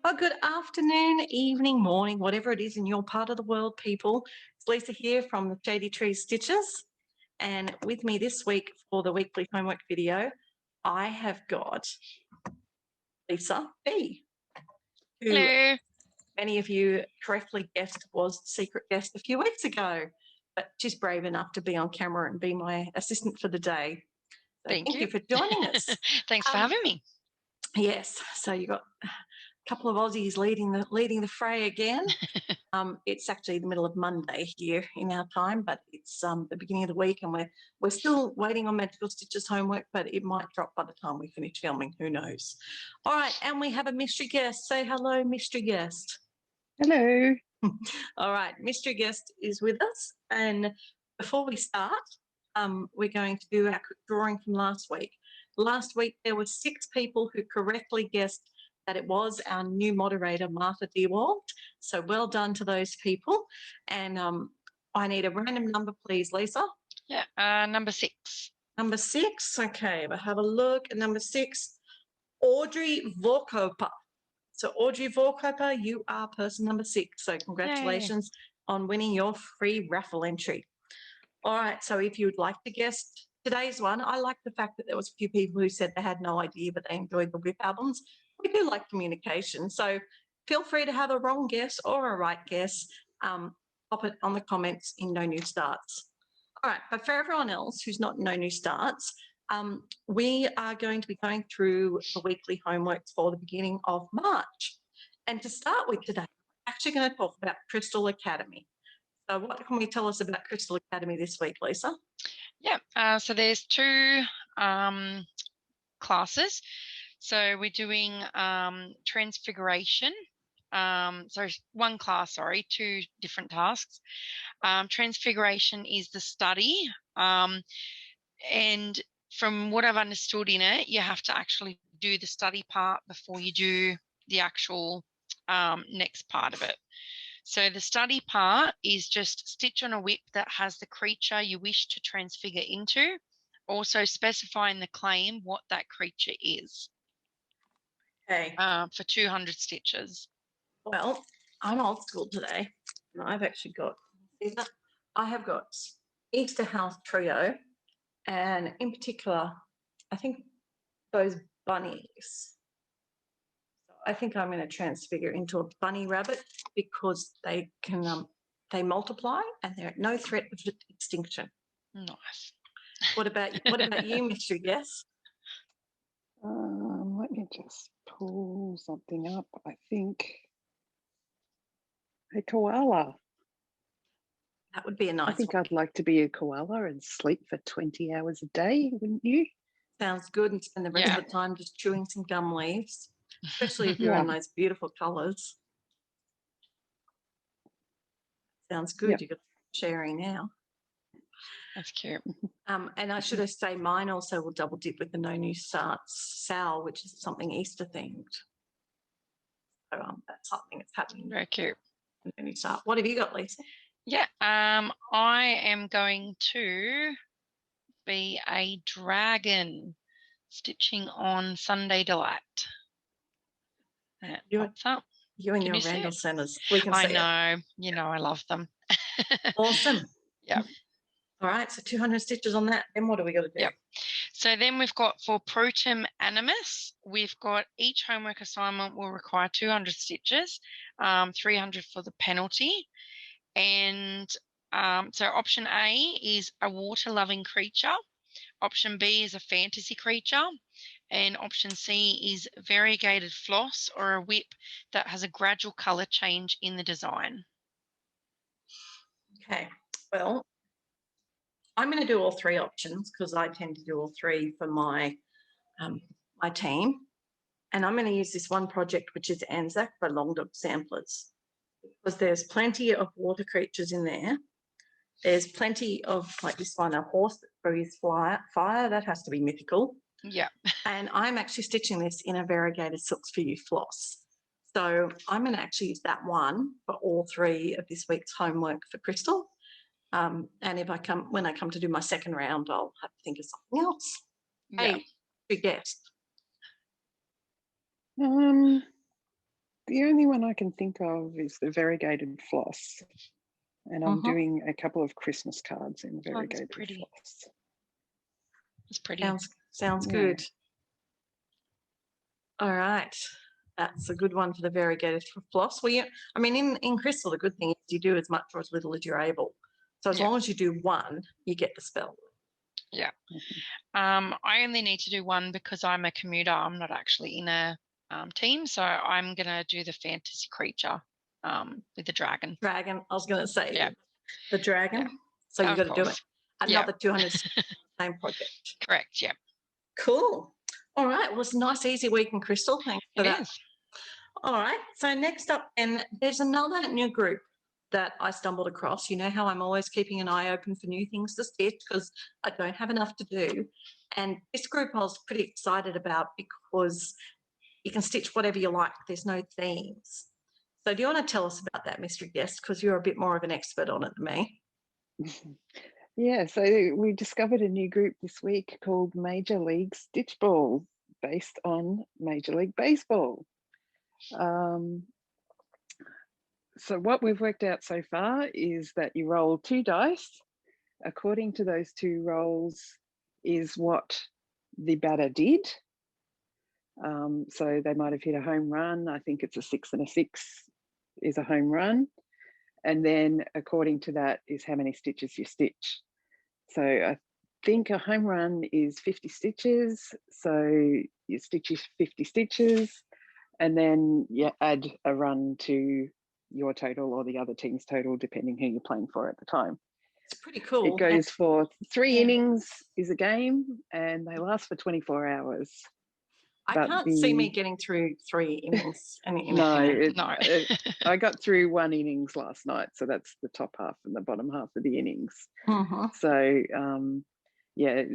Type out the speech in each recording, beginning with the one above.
Well, good afternoon, evening, morning, whatever it is in your part of the world, people. It's Lisa here from the Shady Trees Stitches. And with me this week for the weekly homework video, I have got Lisa B, who Hello. many of you correctly guessed was the secret guest a few weeks ago. But she's brave enough to be on camera and be my assistant for the day. So Thank you for joining us. Thanks for having me. Yes, so you got a couple of Aussies leading the fray again. It's actually the middle of Monday here in our time, but it's the beginning of the week, and we're still waiting on Magical Stitches homework, but it might drop by the time we finish filming. Who knows? All right, and we have a mystery guest. Say hello, mystery guest. Hello. All right, mystery guest is with us, and before we start, we're going to do our quick drawing from last week. Last week there were 6 people who correctly guessed that it was our new moderator, Martha Dewald. So well done to those people. And I need a random number, please, Lisa. Yeah, number 6. Number 6. Okay, we'll have a look at number 6. Audrey Vorkoper. So Audrey Vorkoper, you are person number 6. So congratulations on winning your free raffle entry. All right, so if you would like to guess today's one, I like the fact that there was a few people who said they had no idea, but they enjoyed the whip albums. We do like communication, so feel free to have a wrong guess or a right guess. Pop it on the comments in No New Starts. All right, but for everyone else who's not No New Starts, we are going to be going through the weekly homework for the beginning of March. And to start with today, we're actually going to talk about Crystal Academy. So what can we tell us about Crystal Academy this week, Lisa? Yeah, so there's 2 classes. So we're doing transfiguration. So 1 class, 2 different tasks. Transfiguration is the study. And from what I've understood in it, you have to actually do the study part before you do the actual next part of it. So the study part is just stitch on a whip that has the creature you wish to transfigure into, also specifying the claim what that creature is. Okay. For 200 stitches. Well, I'm old school today, and I've actually got, I have got Easter House Trio, and in particular, I think those bunnies. I think I'm going to transfigure into a bunny rabbit because they can they multiply and they're at no threat of extinction. Nice. What about you, mystery guest? Let me just pull something up. I think a koala. That would be a nice I think one. I'd like to be a koala and sleep for 20 hours a day, wouldn't you? Sounds good, and spend the rest of the time just chewing some gum leaves, especially if you're in those beautiful colours. Sounds good. You've got sharing now. That's cute. And I should say mine also will double dip with the No New Starts Sal, which is something Easter themed. So that's something that's happening. Very cute. No New Start. What have you got, Lisa? Yeah, I am going to be a dragon stitching on Sunday Delight. What's up? You and your Randall Centers. We can see know. You know I love them. Awesome. Yeah. All right, so 200 stitches on that. Then what do we got to do? Yep. So then we've got for Protem Animus, we've got each homework assignment will require 200 stitches, 300 for the penalty. And so option A is a water-loving creature. Option B is a fantasy creature. And option C is variegated floss or a whip that has a gradual colour change in the design. Okay, well, I'm going to do all 3 options because I tend to do all 3 for my my team. And I'm going to use this one project, which is Anzac by Long Dog Samplers, because there's plenty of water creatures in there. There's plenty of, like this one, a horse that breathes fire. That has to be mythical. Yeah. And I'm actually stitching this in a variegated Silks for You floss. So I'm going to actually use that one for all 3 of this week's homework for Crystal. And when I come to do my second round, I'll have to think of something else. Yeah. Hey, good guess. The only one I can think of is the variegated floss. And I'm doing a couple of Christmas cards in variegated floss. It's pretty. Sounds good. All right. That's a good one for the variegated floss. Well, I mean, in crystal, the good thing is you do as much or as little as you're able. So as long as you do one, you get the spell. Yeah. I only need to do one because I'm a commuter. I'm not actually in a team. So I'm going to do the fantasy creature with the dragon. Dragon. I was going to say the dragon. Yeah. So you've got to do it. Another 200 same project. Correct. Yeah. Cool. All right. Well, it's a nice, easy week in crystal. Thanks for that. Is. All right. So next up, and there's another new group that I stumbled across. You know how I'm always keeping an eye open for new things to stitch because I don't have enough to do. And this group I was pretty excited about because you can stitch whatever you like. There's no themes. So do you want to tell us about that, mystery guest? Because you're a bit more of an expert on it than me. Yeah, so we discovered a new group this week called Major League Stitchball, based on Major League Baseball. So what we've worked out so far is that you roll 2 dice. According to those 2 rolls is what the batter did. So they might have hit a home run. I think it's a 6 and a 6 is a home run. And then according to that is how many stitches you stitch. So I think a home run is 50 stitches. So you stitch 50 stitches and then you add a run to your total or the other team's total, depending who you're playing for at the time. It's pretty cool. It goes for 3 innings is a game and they last for 24 hours. I can't see me getting through 3 innings. No. I got through 1 innings last night, so that's the top half and the bottom half of the innings. So,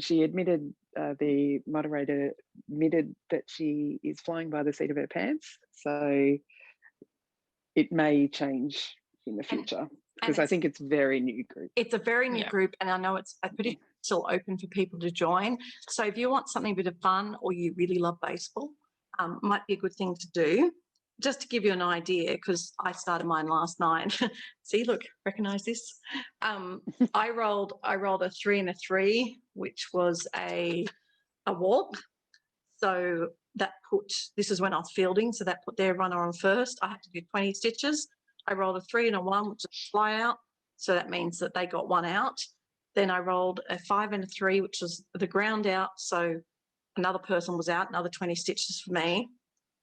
she admitted, the moderator admitted that she is flying by the seat of her pants. So it may change in the future because I think it's a very new group. It's a very new group, and I know it's pretty still open for people to join. So if you want something a bit of fun or you really love baseball, might be a good thing to do. Just to give you an idea, because I started mine last night. See, look, recognize this? I rolled a 3 and a 3, which was a walk. So that this is when I was fielding, so that put their runner on first. I had to do 20 stitches. I rolled a 3 and a 1, which is a fly out. So that means that they got 1 out. Then I rolled a 5 and a 3, which was the ground out. So another person was out, another 20 stitches for me.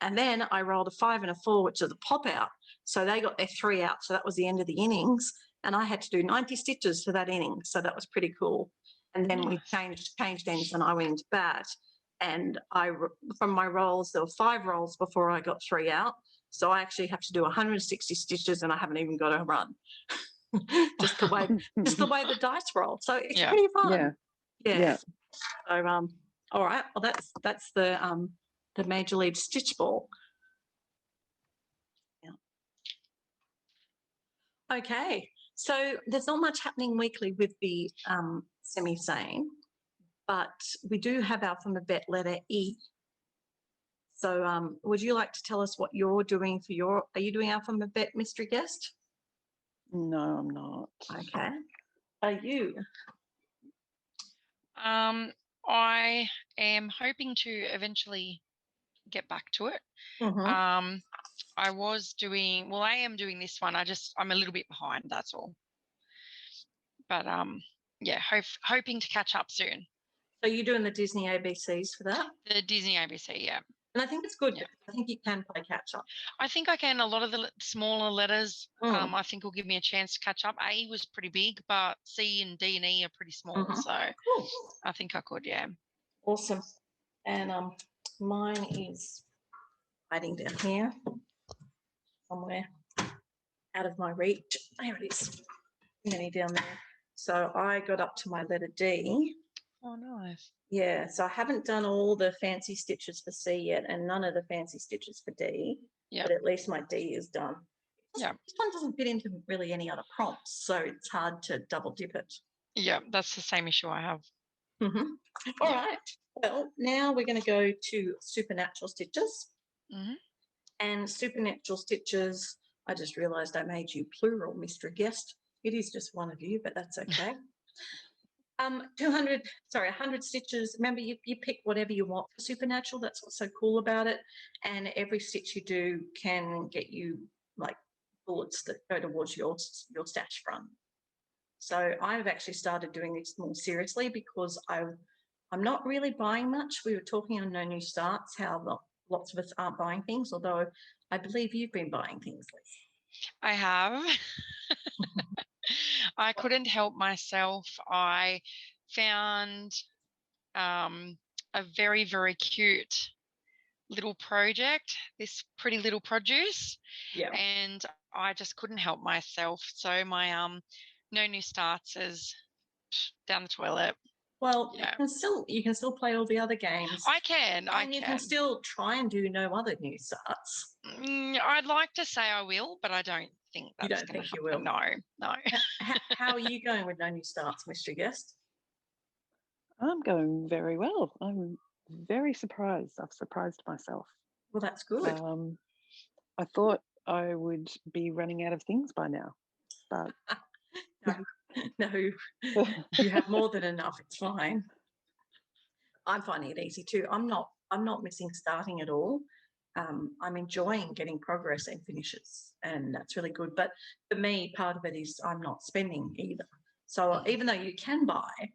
And then I rolled a 5 and a 4, which is a pop out. So they got their 3 out. So that was the end of the innings. And I had to do 90 stitches for that inning. So that was pretty cool. And then we changed ends and I went into bat. And from my rolls, there were 5 rolls before I got 3 out. So I actually have to do 160 stitches and I haven't even got a run. just the way the dice roll. So it's pretty fun. Yeah. So all right. Well, that's the Major League Stitchball. Yeah. Okay. So there's not much happening weekly with the Semisane, but we do have alphabet letter E. So would you like to tell us what you're doing for are you doing alphabet, mystery guest? No, I'm not. Okay. Are you? I am hoping to eventually get back to it. I am doing this one. I'm a little bit behind, that's all. But hoping to catch up soon. So you're doing the Disney ABCs for that? The Disney ABC, yeah. And I think it's good. Yeah. I think you can play catch up. I think I can. A lot of the smaller letters, I think will give me a chance to catch up. A was pretty big, but C and D and E are pretty small. So cool. I think I could, yeah. Awesome. And mine is hiding down here somewhere out of my reach. There it is. Many down there. So I got up to my letter D. Oh, nice. Yeah, so I haven't done all the fancy stitches for C yet and none of the fancy stitches for D. Yeah. But at least my D is done. Yeah. This one doesn't fit into really any other prompts, so it's hard to double dip it. Yeah, that's the same issue I have. All right. Well, now we're going to go to supernatural stitches. And Supernatural Stitchers, I just realised I made you plural, Mr. Guest. It is just one of you, but that's okay. 100 stitches. Remember, you pick whatever you want for Supernatural. That's what's so cool about it. And every stitch you do can get you like bullets that go towards your stash run. So I've actually started doing this more seriously because I'm not really buying much. We were talking on No New Starts how lots of us aren't buying things, although I believe you've been buying things, Liz. I have. I couldn't help myself. I found a very, very cute little project, this pretty little produce. Yeah. And I just couldn't help myself. So my No New Starts is down the toilet. Well, Yeah. you can still play all the other games. I can. And you can still try and do no other new starts. I'd like to say I will, but I don't think that's You don't think you will? No. How are you going with no new starts, Mr. Guest? I'm going very well. I'm very surprised. I've surprised myself. Well, that's good. I thought I would be running out of things by now, but no, you have more than enough. It's fine. I'm finding it easy too. I'm not missing starting at all. I'm enjoying getting progress and finishes, and that's really good. But for me, part of it is I'm not spending either. So even though you can buy,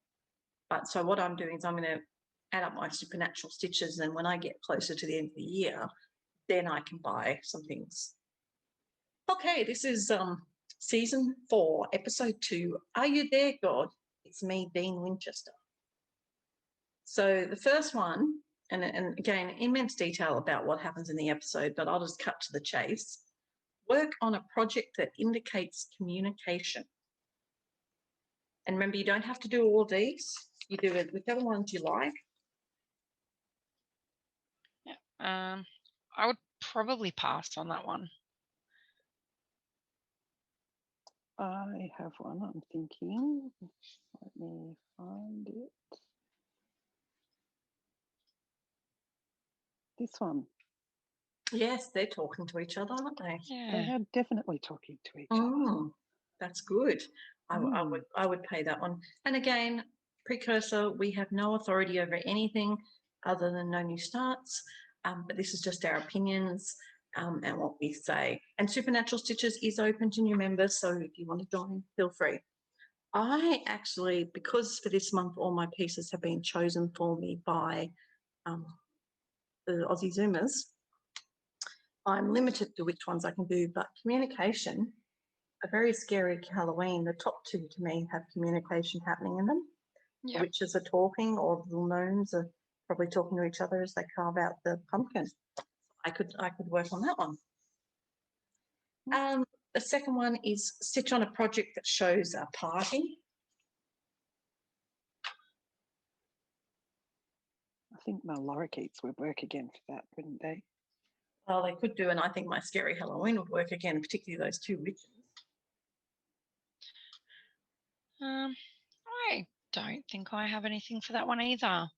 but so what I'm doing is I'm going to add up my Supernatural stitches, and when I get closer to the end of the year, then I can buy some things. Okay, this is season 4, episode 2. Are you there, God? It's me, Dean Winchester. So the first one, and again, immense detail about what happens in the episode, but I'll just cut to the chase. Work on a project that indicates communication. And remember, you don't have to do all these. You do it whichever ones you like. Yeah. I would probably pass on that one. I have one. I'm thinking. Let me find it. This one. Yes, they're talking to each other, aren't they? Yeah. They are definitely talking to each other. That's good. I would pay that one. And again, precursor, we have no authority over anything other than no new starts. But this is just our opinions and what we say. And Supernatural Stitchers is open to new members, so if you want to join, feel free. I actually, because for this month all my pieces have been chosen for me by the Aussie Zoomers, I'm limited to which ones I can do, but communication, a very scary Halloween, the top 2 to me have communication happening in them. Yep. The witches are talking, or the little gnomes are probably talking to each other as they carve out the pumpkin. I could work on that one. The second one is stitch on a project that shows a party. I think my lorikeets would work again for that, wouldn't they? Well, they could do, and I think my scary Halloween would work again, particularly those 2 witches. I don't think I have anything for that one either.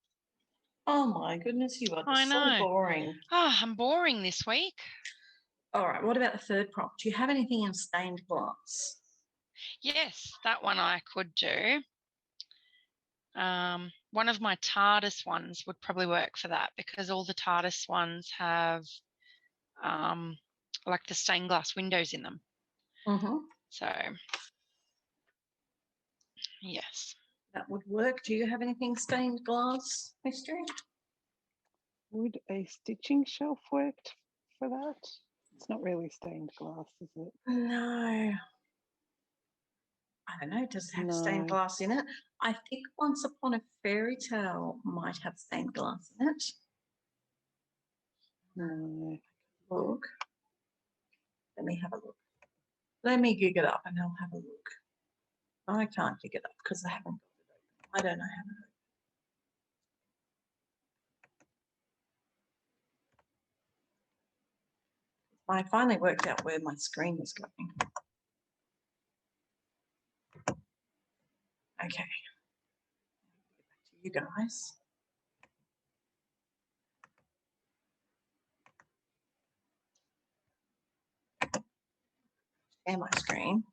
Oh my goodness, you are just so boring. I'm boring this week. All right, what about the third prompt? Do you have anything in stained glass? Yes, that one I could do. One of my TARDIS ones would probably work for that because all the TARDIS ones have like the stained glass windows in them. So, yes. That would work. Do you have anything stained glass, Mystery? Would a stitching shelf work for that? It's not really stained glass, is it? No. I don't know. Does it have stained glass in it? I think Once Upon a Fairy Tale might have stained glass in it. No. Look. Let me have a look. Let me gig it up and I'll have a look. I can't gig it up because I haven't got it open. I don't know how to. I finally worked out where my screen was going. Okay. Back to you guys. share my screen.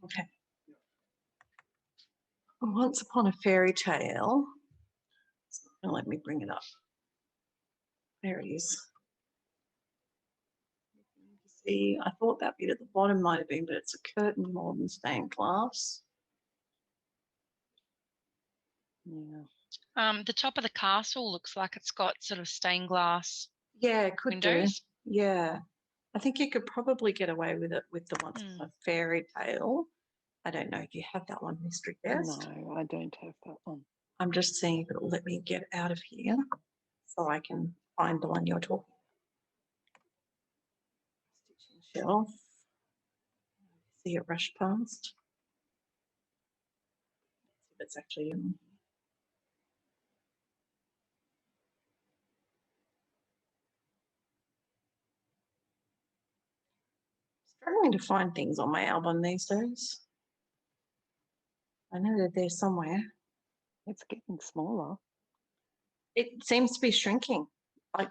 Okay. Once upon a fairy tale. It's not gonna let me bring it up. There it is. See, I thought that bit at the bottom might have been, but it's a curtain more than stained glass. Yeah. The top of the castle looks like it's got sort of stained glass Yeah, it could do. windows. Yeah. I think you could probably get away with it with the Once Upon a Fairy Tale. I don't know. Do you have that one, Mystery Guest? No, I don't have that one. I'm just seeing if it'll let me get out of here so I can find the one you're talking about. Stitching shelf. See it rush past. Let's see if it's actually in. Struggling to find things on my album these days. I know that they're somewhere. It's getting smaller. It seems to be shrinking. Like,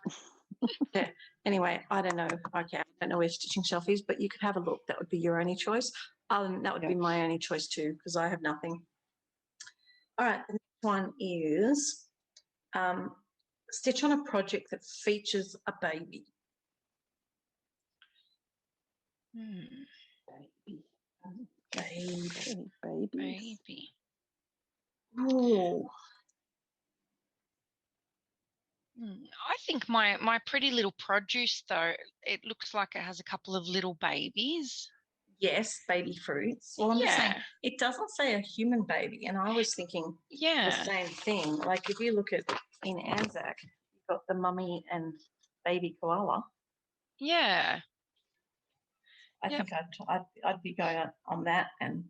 yeah. Anyway, I don't know. Okay, I don't know where Stitching Shelf is, but you could have a look. That would be your only choice. That would be my only choice too, because I have nothing. All right, the next one is stitch on a project that features a baby. Baby. Oh. I think my pretty little produce, though, it looks like it has a couple of little babies. Yes, baby fruits. Well, I'm just saying, it doesn't say a human baby, and I was thinking the same thing. Like if you look at in Anzac, you've got the mummy and baby koala. Yeah. I think I'd be going on that. And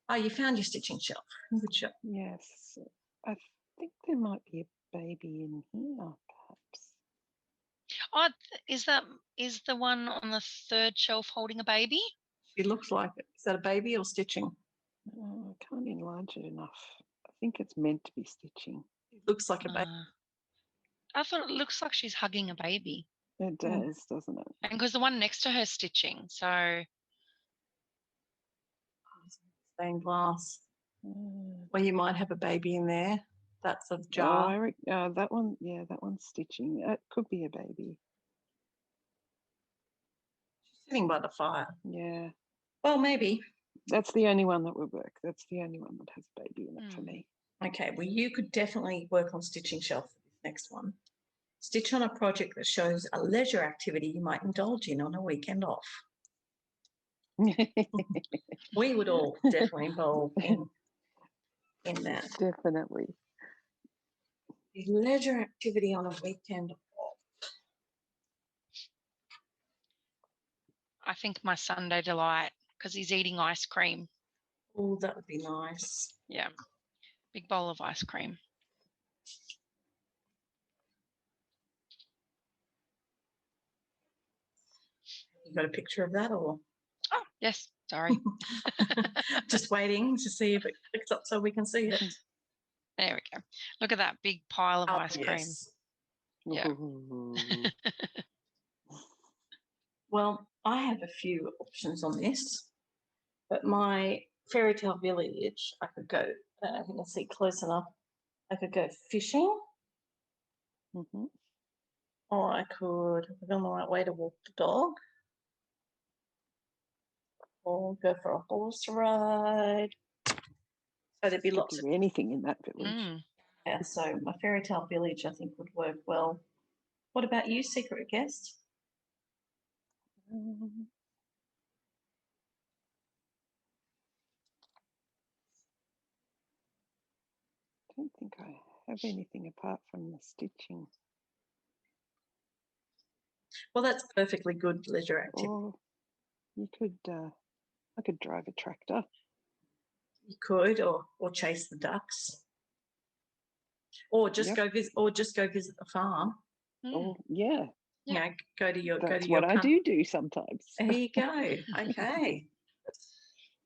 oh, you found your stitching shelf. Good job. Yes, I think there might be a baby in here, perhaps. Oh, is the one on the third shelf holding a baby? She looks like it. Is that a baby or stitching? I can't enlarge it enough. I think it's meant to be stitching. It looks like a baby. I thought it looks like she's hugging a baby. It does, doesn't it? And because the one next to her is stitching, so Stained glass. Well, you might have a baby in there. That's a Oh, jar. that one, yeah, that one's stitching. It could be a baby. She's sitting by the fire. Yeah. Well, maybe. That's the only one that would work. That's the only one that has a baby in it for me. Okay, well, you could definitely work on stitching shelf for this next one. Stitch on a project that shows a leisure activity you might indulge in on a weekend off. We would all definitely involve in that. Definitely. Leisure activity on a weekend off. I think my Sunday delight, because he's eating ice cream. Oh, that would be nice. Yeah, big bowl of ice cream. You got a picture of that, or? Oh, yes. Sorry. Just waiting to see if it clicks up so we can see it. There we go. Look at that big pile of ice cream. Yeah. Well, I have a few options on this, but my fairy tale village, I could go, I don't know if you can see close enough, I could go fishing, or I could, if I'm on the right way, to walk the dog, or go for a horse ride. So there'd be lots of anything in that village. Yeah, so my fairy tale village, I think, would work well. What about you, secret guest? I don't think I have anything apart from the stitching. Well, that's perfectly good leisure activity. Or you could, I could drive a tractor. You could, or chase the ducks, or just go visit, the farm. Oh, yeah. You know, go to your. That's what I do sometimes. There you go. Okay.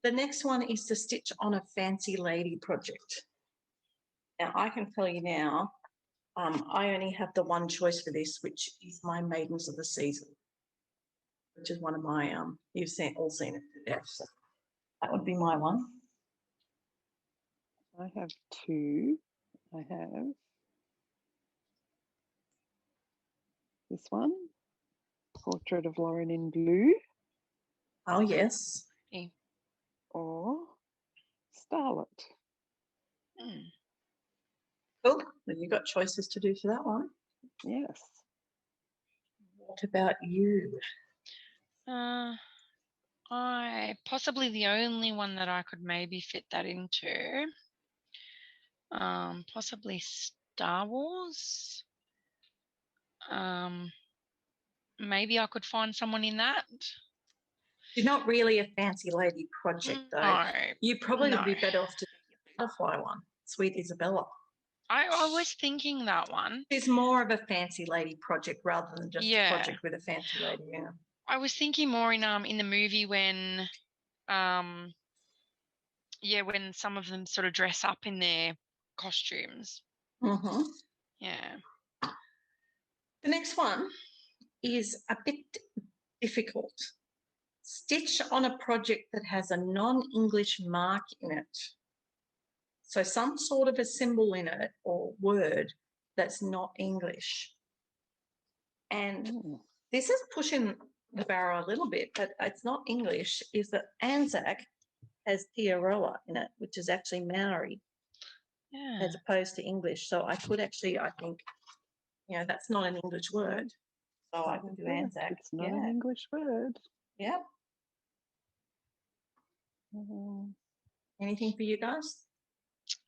The next one is to stitch on a fancy lady project. Now, I can tell you now, I only have the one choice for this, which is my Maidens of the Season, which is one of my, you've all seen it to death. So that would be my one. I have two. I have this one, Portrait of Lauren in Blue, Oh, yes. or Starlet. Cool. Well, you got choices to do for that one. Yes. What about you? Possibly the only one that I could maybe fit that into. Possibly Star Wars. Maybe I could find someone in that. You're not really a fancy lady project, though. No. You probably would be better off to do the butterfly one, Sweet Isabella. I was thinking that one. It's more of a fancy lady project rather than just a project with a fancy lady. Yeah. I was thinking more in the movie when when some of them sort of dress up in their costumes. Mm-hmm. Yeah. The next one is a bit difficult. Stitch on a project that has a non-English mark in it. So some sort of a symbol in it or word that's not English. And this is pushing the barrow a little bit, but it's not English, is that Anzac has Tiaroa in it, which is actually Maori as opposed to English. So I could actually, I think, that's not an English word. So I could do Anzac. It's not an English word. Yep. Anything for you guys?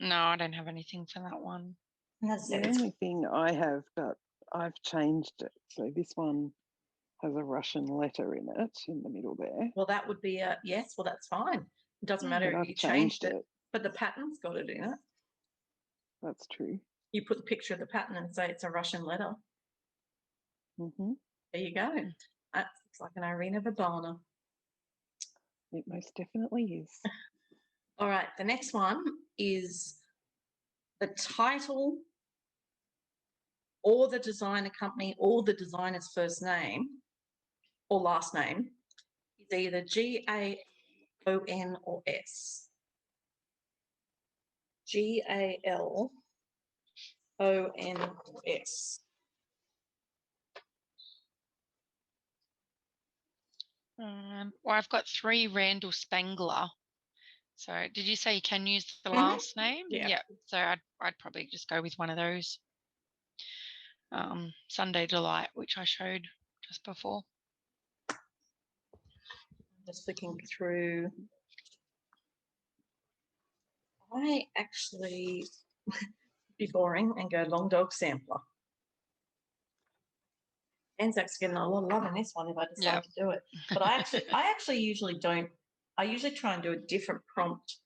No, I don't have anything for that one. The only thing I have, but I've changed it. So this one has a Russian letter in it in the middle there. Well, that would be a yes. Well, that's fine. It doesn't matter if you changed it, but the pattern's got it in it. That's true. You put the picture of the pattern and say it's a Russian letter. Mm-hmm. There you go. That looks like an Irina Verbana. It most definitely is. All right. The next one is the title or the designer company or the designer's first name or last name is either G-A-O-N or S. G-A-L-O-N or S. Well, I've got 3 Randall Spangler. So did you say you can use the last name? Yeah. So I'd probably just go with one of those. Sunday Delight, which I showed just before. Just looking through. I actually be boring and go long dog sampler. Anzac's getting a lot of love in this one if I decide to do it. But I actually usually don't. I usually try and do a different prompt,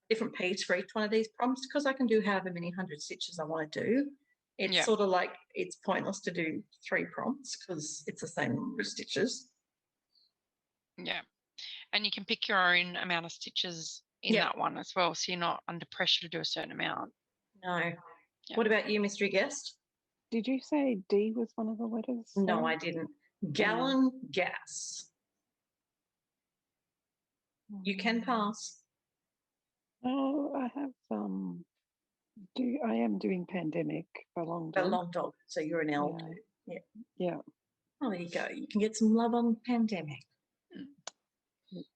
different piece for each one of these prompts because I can do however many 100 stitches I want to do. It's sort of like it's pointless to do 3 prompts because it's the same number of stitches. Yeah. And you can pick your own amount of stitches in that one as well. So you're not under pressure to do a certain amount. No. Yep. What about you, mystery guest? Did you say D was one of the letters? No, I didn't. Gallon gas. You can pass. Oh, I have I am doing pandemic for long dog. A long dog. So you're an L. Yeah. Yeah. Oh, there you go. You can get some love on pandemic.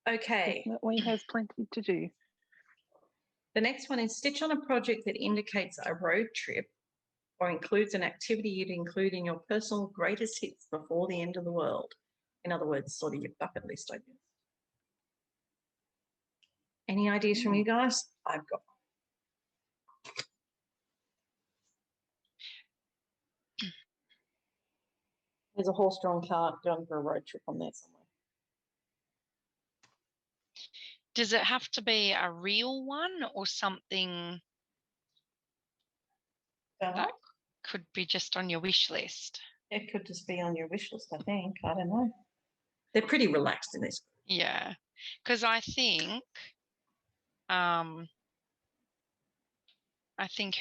Okay. Definitely has plenty to do. The next one is stitch on a project that indicates a road trip or includes an activity you'd include in your personal greatest hits before the end of the world. In other words, sort of your bucket list, I guess. Any ideas from you guys? I've got. There's a horse-drawn cart going for a road trip on there somewhere. Does it have to be a real one or something that could be just on your wish list? It could just be on your wish list, I think. I don't know. They're pretty relaxed in this. Yeah, because I think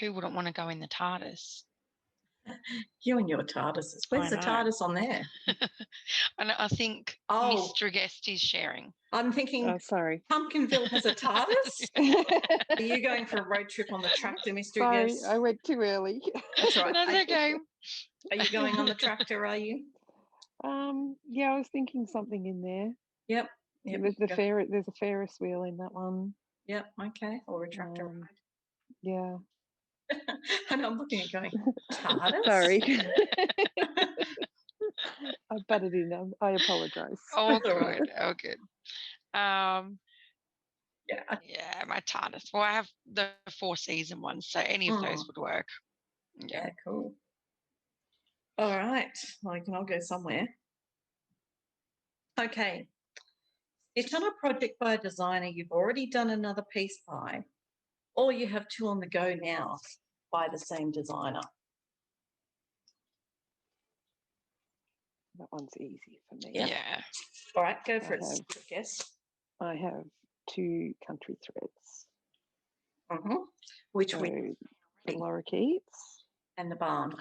who wouldn't want to go in the TARDIS? You and your TARDISes. Where's the know. TARDIS on there? And I think Oh. Mr. Guest is sharing. I'm thinking Oh, sorry. Pumpkinville has a TARDIS. Are you going for a road trip on the tractor, Mr. Sorry, Guest? I went too early. That's all right. That's okay. Are you going on the tractor, are you? Yeah, I was thinking something in there. Yep. There's a Ferris wheel in that one. Yep. Okay. Or a tractor ride. Yeah. And I'm looking at going, TARDIS? Sorry. I butted in. I apologise. Oh, all right. good. Oh, good. Yeah, Yeah. my TARDIS. Well, I have the 4-season ones, so any of those would work. Yeah, cool. All right. Well, you can all go somewhere. Okay. It's on a project by a designer you've already done another piece by, or you have two on the go now by the same designer. That one's easy for me. Yep. Yeah. All right, go for it. Yes. I have 2 country threads. Which So we the lorikeets and the barn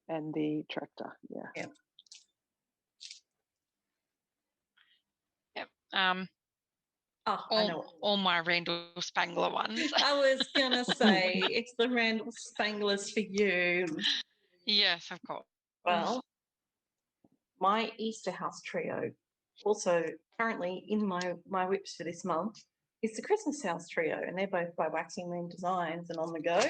and the tractor. Yeah. Yep. Yep. I know. All my Randall Spangler ones. I was gonna say it's the Randall Spanglers for you. Yes, of course. Well, my Easter house trio, also currently in my whips for this month, is the Christmas house trio, and they're both by Waxing Moon Designs and on the go.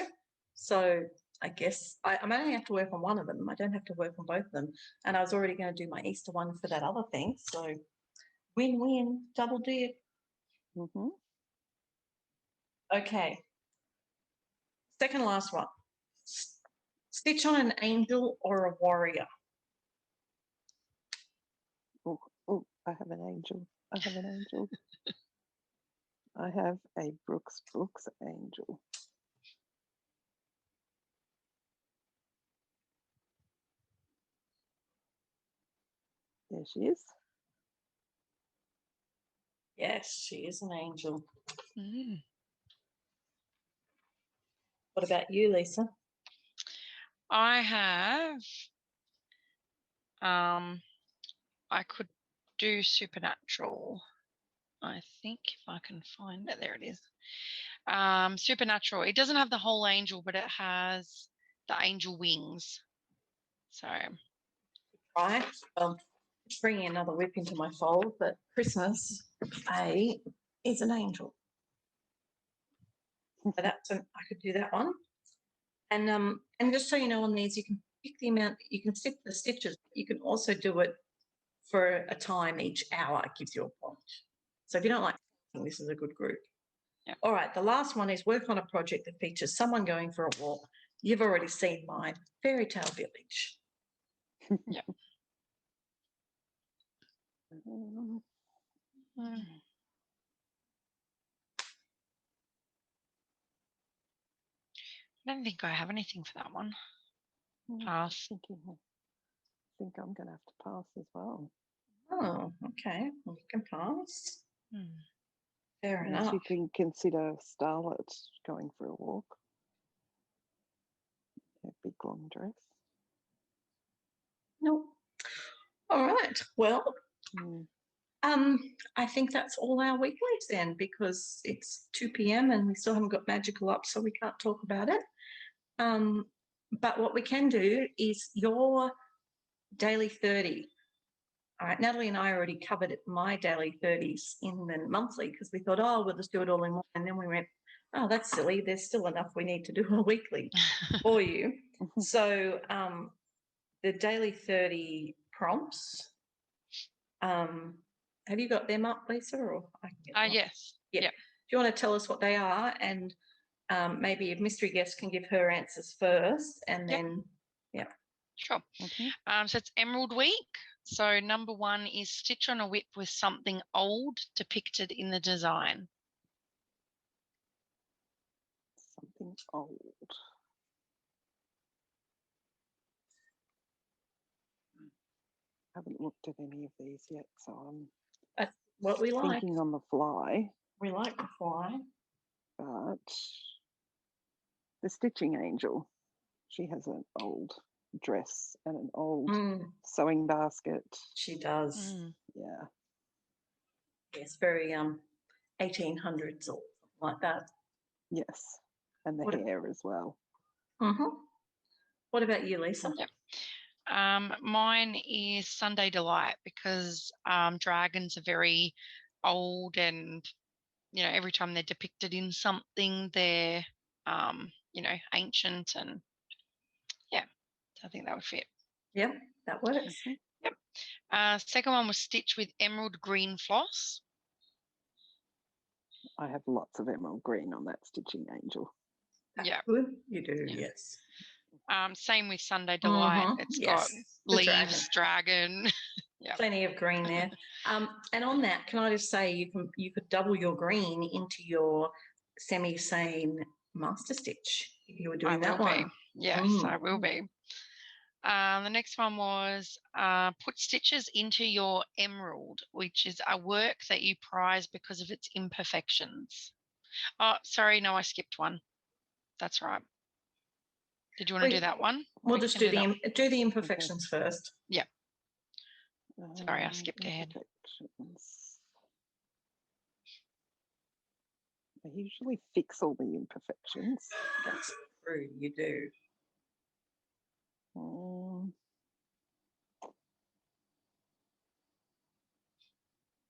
So I guess I only have to work on one of them. I don't have to work on both of them. And I was already going to do my Easter one for that other thing. So win-win, double dip. Okay. Second last one. Stitch on an angel or a warrior. Oh, I have an angel. I have a Brooks angel. There she is. Yes, she is an angel. Mm. What about you, Lisa? I have, I could do Supernatural. I think if I can find it, there it is. Supernatural. It doesn't have the whole angel, but it has the angel wings. So. Right. Bringing another whip into my fold, but Christmas A is an angel. So I could do that one. And just so you know, on these you can pick the amount, you can stick the stitches, you can also do it for a time each hour gives you a point. So if you don't like something, this is a good group. Yeah. All right, the last one is work on a project that features someone going for a walk. You've already seen mine, Fairy Tale Village. Yeah. I don't think I have anything for that one. Pass. I think I'm going to have to pass as well. Oh, okay. Well, you can pass. Fair Unless enough. you can consider Starlet going for a walk. A big long dress. No. All right. Well, I think that's all our weeklies then, because it's 2 p.m. and we still haven't got Magical up, so we can't talk about it. But what we can do is your daily 30. All right, Natalie and I already covered my daily 30s in the monthly because we thought, oh, we'll just do it all in one. And then we went, oh, that's silly. There's still enough we need to do a weekly for you. So the daily 30 prompts, have you got them up, Lisa? Or I can get them up? Yes. Yeah. Yep. Do you want to tell us what they are? And maybe a mystery guest can give her answers first and then, yeah. Sure. So it's Emerald Week. So number 1 is stitch on a whip with something old depicted in the design. Something old. I haven't looked at any of these yet, so I'm That's what we like. thinking on the fly. We like the fly. But the Stitching Angel, she has an old dress and an old Mm, sewing basket. she does. Mm. Yeah. Yes, very 1800s or something like that. Yes. And the What a- hair as well. Mm-hmm. What about you, Lisa? Yep. Mine is Sunday Delight because dragons are very old and, you know, every time they're depicted in something, they're, you know, ancient and yeah, so I think that would fit. Yep, that works. Mhm. Yep. Second one was Stitch with emerald green floss. I have lots of emerald green on that stitching angel. Yeah. Good, you do, Yeah. yes. Same with Sunday Delight. Mhm, It's yes, got the leaves, dragon. Yeah. Plenty of green there. And on that, can I just say you could double your green into your Semisane Master Stitch if you were I doing will that one. be. Yes, I will be. The next one was put stitches into your emerald, which is a work that you prize because of its imperfections. Oh, sorry, no, I skipped one. That's right. Did you want to do that one? We'll We just can do the imperfections first. Yeah. Sorry, I skipped ahead. Imperfections. I usually fix all the imperfections. That's true, you do.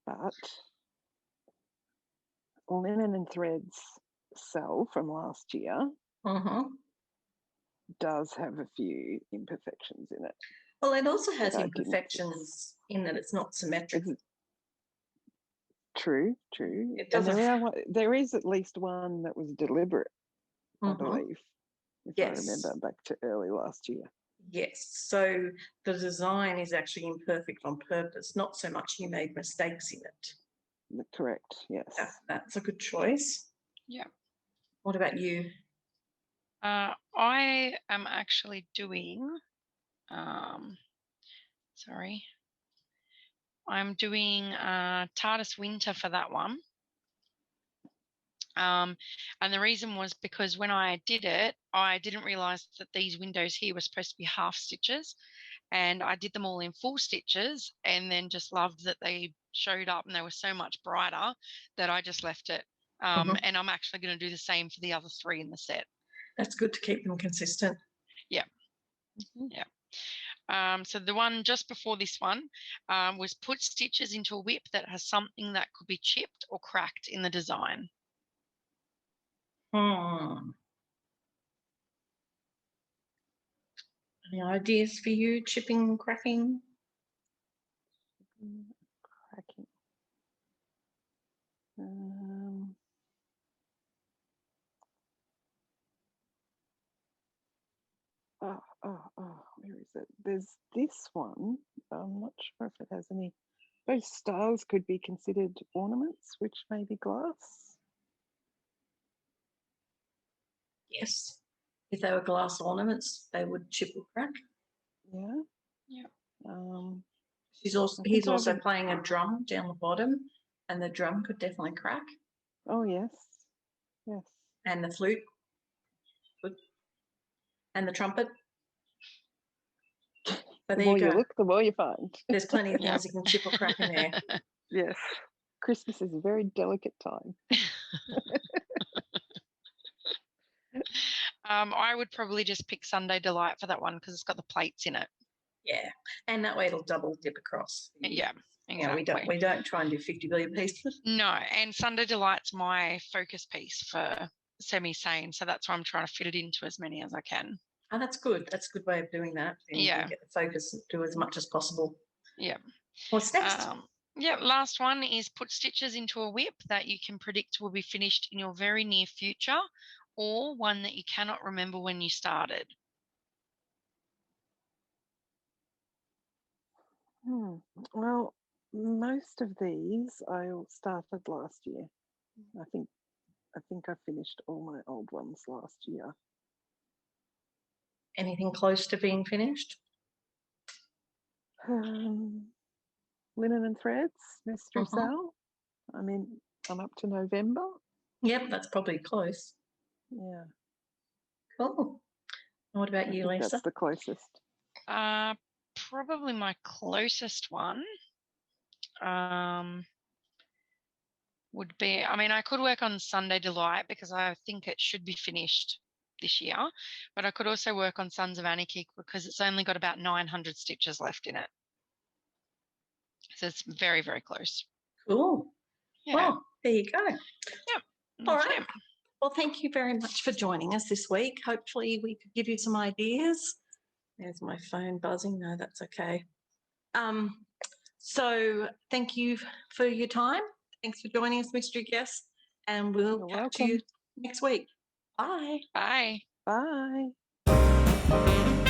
But Linen and Threads cell from last year does have a few imperfections in it. Well, it also has that I didn't fix. imperfections in that it's not symmetric. True. It And doesn't. there is at least one that was deliberate, I believe, if I Yes. remember back to early last year. Yes. So the design is actually imperfect on purpose, not so much you made mistakes in it. Correct, yes. That's a good choice. Yeah. What about you? I am actually doing, sorry, I'm doing TARDIS Winter for that one. And the reason was because when I did it, I didn't realize that these windows here were supposed to be half stitches, and I did them all in full stitches and then just loved that they showed up and they were so much brighter that I just left it. And I'm actually going to do the same for the other 3 in the set. That's good to keep them consistent. Yeah. Yeah. So the one just before this one was put stitches into a whip that has something that could be chipped or cracked in the design. Any ideas for you? Chipping, cracking? Cracking. Where is it? There's this one. I'm not sure if it has any. Those stars could be considered ornaments, which may be glass. Yes. If they were glass ornaments, they would chip or crack. Yeah. Yeah. He's also playing a drum down the bottom, and the drum could definitely crack. Oh yes. And the flute, good. And the trumpet. But The more you look, the more you find. There's plenty of things you can chip or crack in there. Yes. Christmas is a very delicate time. I would probably just pick Sunday Delight for that one because it's got the plates in it. Yeah, and that way it'll double dip across. Yeah, exactly. Yeah, we don't try and do 50 billion pieces. No, and Sunday Delight's my focus piece for Semisane, so that's why I'm trying to fit it into as many as I can. Oh, that's good. That's a good way of doing that. Then you can get the focus and do as much as possible. Yeah. What's next? Yeah, last one is put stitches into a whip that you can predict will be finished in your very near future, or one that you cannot remember when you started. Well, most of these I started last year. I think I finished all my old ones last year. Anything close to being finished? Linen and Threads, Mystery Cell. I mean, I'm up to November. Yep, that's probably close. Yeah. Cool. What about you, Lisa? That's the closest. Probably my closest one would be, I mean, I could work on Sunday Delight because I think it should be finished this year, but I could also work on Sons of Anarchy because it's only got about 900 stitches left in it. So it's very, very close. Cool. Yeah. Well, there you go. Yep. All right. Well, thank you very much for joining us this week. Hopefully we could give you some ideas. There's my phone buzzing. No, that's okay. So thank you for your time. Thanks for joining us, mystery guest, and we'll You're catch you welcome. next week. Bye. Bye. Bye.